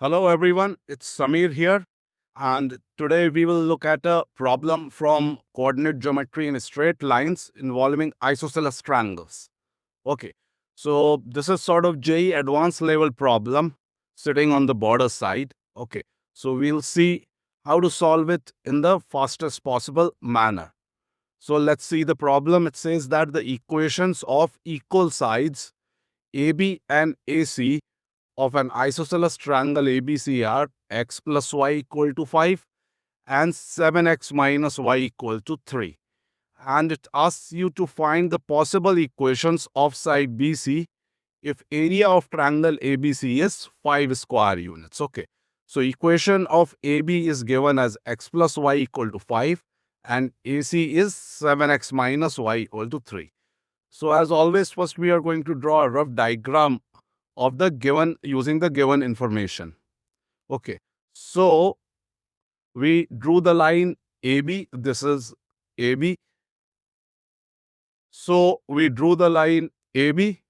Hello everyone, it's Samir here, and today we will look at a problem from coordinate geometry in straight lines involving isosceles triangles. Okay, so this is sort of JEE advanced level problem sitting on the border side. Okay, so we'll see how to solve it in the fastest possible manner. So let's see the problem. It says that the equations of equal sides AB and AC of an isosceles triangle ABC are x plus y equal to 5 and 7x minus y equal to 3. And it asks you to find the possible equations of side BC if area of triangle ABC is 5 square units. Okay. So equation of AB is given as x plus y equal to 5 and AC is 7x minus y equal to 3. So as always, first we are going to draw a rough diagram of the given using the given information. Okay, so we drew the line AB. This is AB. So we drew the line AB.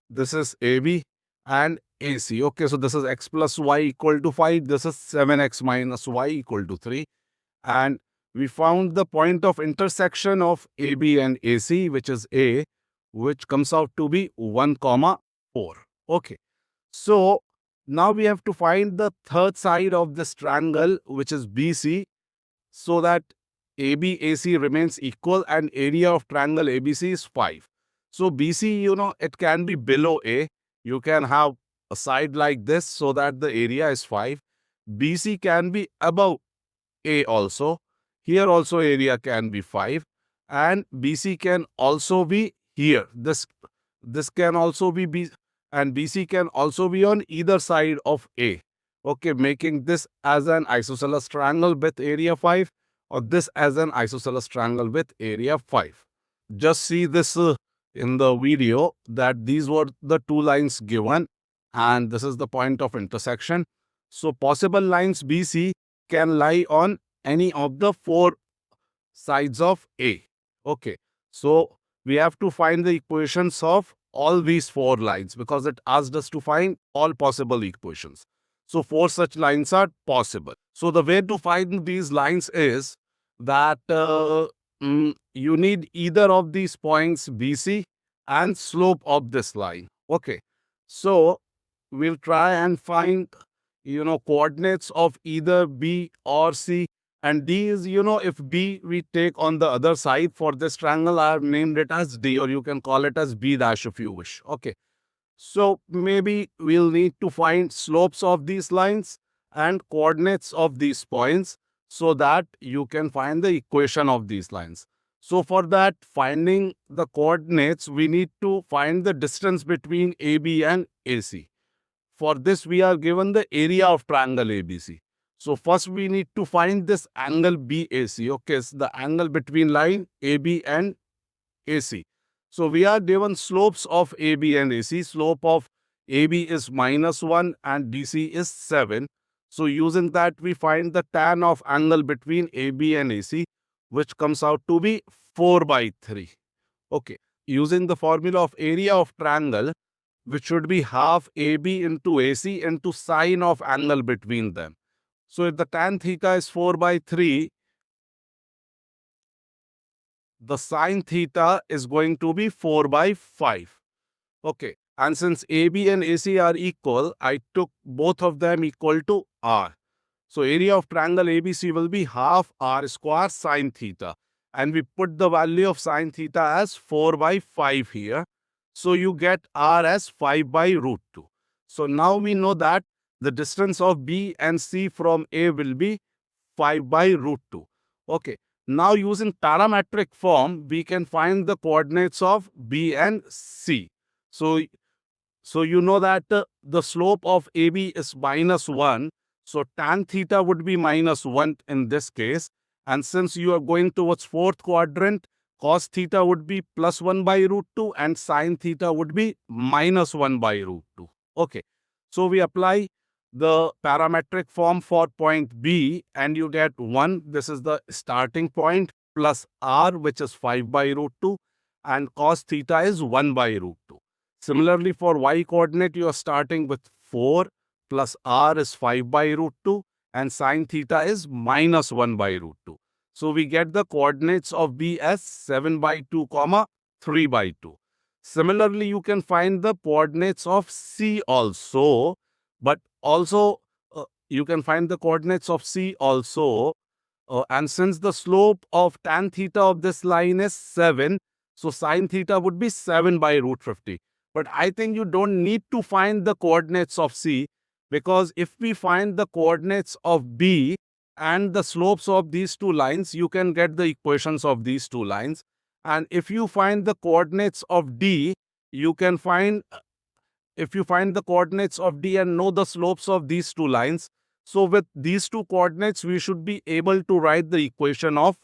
This is AB and AC. Okay, so this is x plus y equal to 5. This is 7x minus y equal to 3. And we found the point of intersection of AB and AC, which is A, which comes out to be 1, 4. Okay. So now we have to find the third side of this triangle, which is BC, so that ABAC remains equal and area of triangle ABC is 5. So BC, it can be below A. You can have a side like this so that the area is 5. BC can be above A also. Here also area can be 5. And BC can also be here. This can also be B, and BC can also be on either side of A. Okay, making this as an isosceles triangle with area 5 or this as an isosceles triangle with area 5. Just see this in the video that these were the two lines given and this is the point of intersection. So possible lines BC can lie on any of the four sides of A. Okay, so we have to find the equations of all these four lines because it asked us to find all possible equations. So four such lines are possible. So the way to find these lines is that you need either of these points BC and slope of this line. Okay, so we'll try and find coordinates of either B or C. And D is, if B we take on the other side for this triangle, I've named it as D, or you can call it as B dash if you wish. Okay. So maybe we'll need to find slopes of these lines and coordinates of these points so that you can find the equation of these lines. So for that, finding the coordinates, we need to find the distance between AB and AC. For this, we are given the area of triangle ABC. So first we need to find this angle BAC. Okay, so the angle between line AB and AC. So we are given slopes of AB and AC. Slope of AB is -1 and DC is 7. So using that, we find the tan of angle between AB and AC, which comes out to be 4 by 3. Okay, using the formula of area of triangle, which should be half AB into AC into sine of angle between them. So if the tan theta is 4 by 3, the sine theta is going to be 4 by 5. Okay. And since AB and AC are equal, I took both of them equal to R. So area of triangle ABC will be half R square sine theta. And we put the value of sine theta as 4 by 5 here. So you get R as 5 by root 2. So now we know that the distance of B and C from A will be 5 by root 2. Okay. Now using parametric form, we can find the coordinates of B and C. So you know that the slope of AB is -1. So tan theta would be -1 in this case. And since you are going towards fourth quadrant, cos theta would be +1 by root 2 and sine theta would be -1 by root 2. Okay. So we apply the parametric form for point B and you get 1. This is the starting point plus R, which is 5 by root 2, and cos theta is 1 by root 2. Similarly, for y coordinate, you are starting with 4 plus r is 5 by root 2 and sine theta is minus 1 by root 2. So we get the coordinates of B as 7 by 2 comma 3 by 2. Similarly, you can find the coordinates of C also, but also you can find the coordinates of C also. And since the slope of tan theta of this line is 7, so sine theta would be 7 by root 50. But I think you don't need to find the coordinates of C, because if we find the coordinates of B and the slopes of these two lines, you can get the equations of these two lines. And if you find the coordinates of D, you can find, if you find the coordinates of D and know the slopes of these two lines, so with these two coordinates, we should be able to write the equation of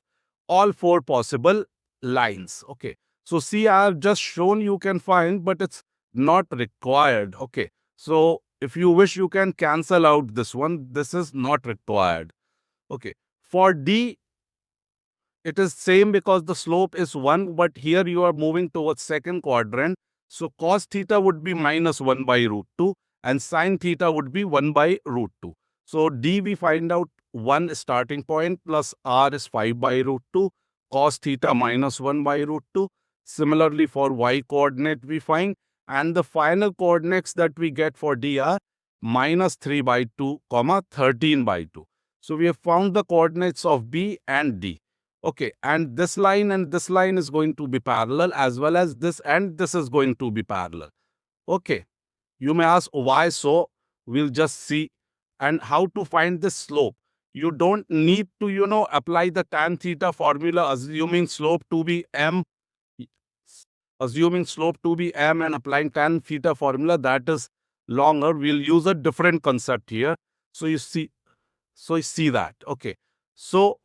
all four possible lines. Okay. So see, I have just shown you can find, but it's not required. Okay. So if you wish, you can cancel out this one. This is not required. Okay. For D, it is same because the slope is 1, but here you are moving towards second quadrant. So cos theta would be minus 1 by root 2 and sine theta would be 1 by root 2. So D we find out 1 starting point plus R is 5 by root 2, cos theta minus 1 by root 2. Similarly for Y coordinate we find, and the final coordinates that we get for D are minus 3 by 2, comma 13 by 2. So we have found the coordinates of B and D. Okay, and this line is going to be parallel, as well as this and this is going to be parallel. Okay, you may ask why so. We'll just see. And how to find this slope. You don't need to, apply the tan theta formula, assuming slope to be m. Assuming slope to be m and applying tan theta formula, that is longer. We'll use a different concept here. So you see that. Okay, so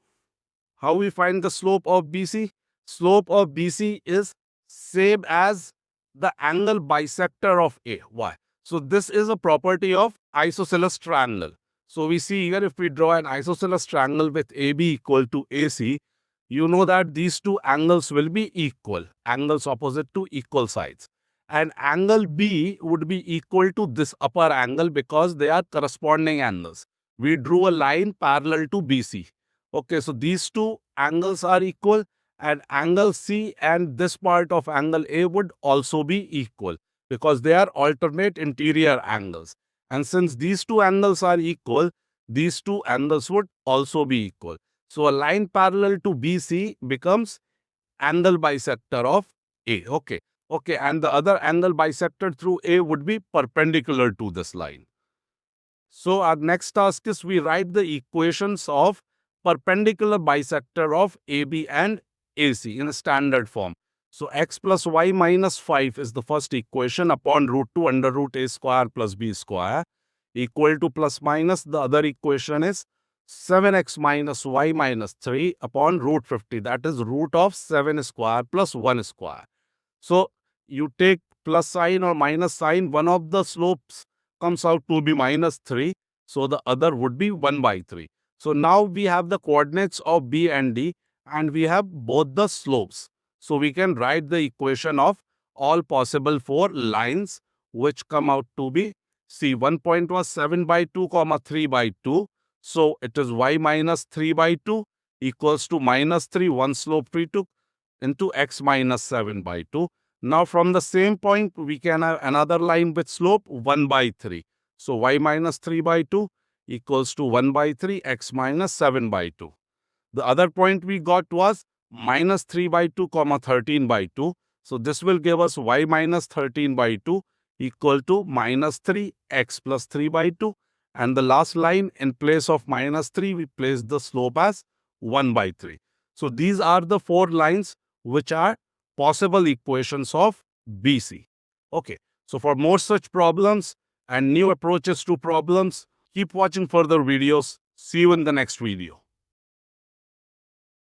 how we find the slope of BC? Slope of BC is same as the angle bisector of A. Why? So this is a property of isosceles triangle. So we see here, if we draw an isosceles triangle with AB equal to AC, you know that these two angles will be equal, angles opposite to equal sides. And angle B would be equal to this upper angle because they are corresponding angles. We drew a line parallel to BC. Okay, so these two angles are equal, and angle C and this part of angle A would also be equal because they are alternate interior angles. And since these two angles are equal, these two angles would also be equal. So a line parallel to BC becomes angle bisector of A. Okay. Okay, and the other angle bisected through A would be perpendicular to this line. So our next task is we write the equations of perpendicular bisector of AB and AC in a standard form. So x plus y minus 5 is the first equation upon root 2 under root a square plus b square equal to plus minus. The other equation is 7x minus y minus 3 upon root 50. That is root of 7 square plus 1 square. So you take plus sign or minus sign, one of the slopes comes out to be minus 3. So the other would be 1 by 3. So now we have the coordinates of B and D and we have both the slopes. So we can write the equation of all possible four lines which come out to be, see, one point was 7 by 2 comma 3 by 2. So it is y minus 3 by 2 equals to minus 3, one slope we took, into x minus 7 by 2. Now from the same point we can have another line with slope 1 by 3. So y minus 3 by 2 equals to 1 by 3 x minus 7 by 2. The other point we got was minus 3 by 2 comma 13 by 2. So this will give us y minus 13 by 2 equal to minus 3 x plus 3 by 2. And the last line, in place of minus 3, we place the slope as 1 by 3. So these are the four lines which are possible equations of BC. Okay, so for more such problems and new approaches to problems, keep watching further videos. See you in the next video.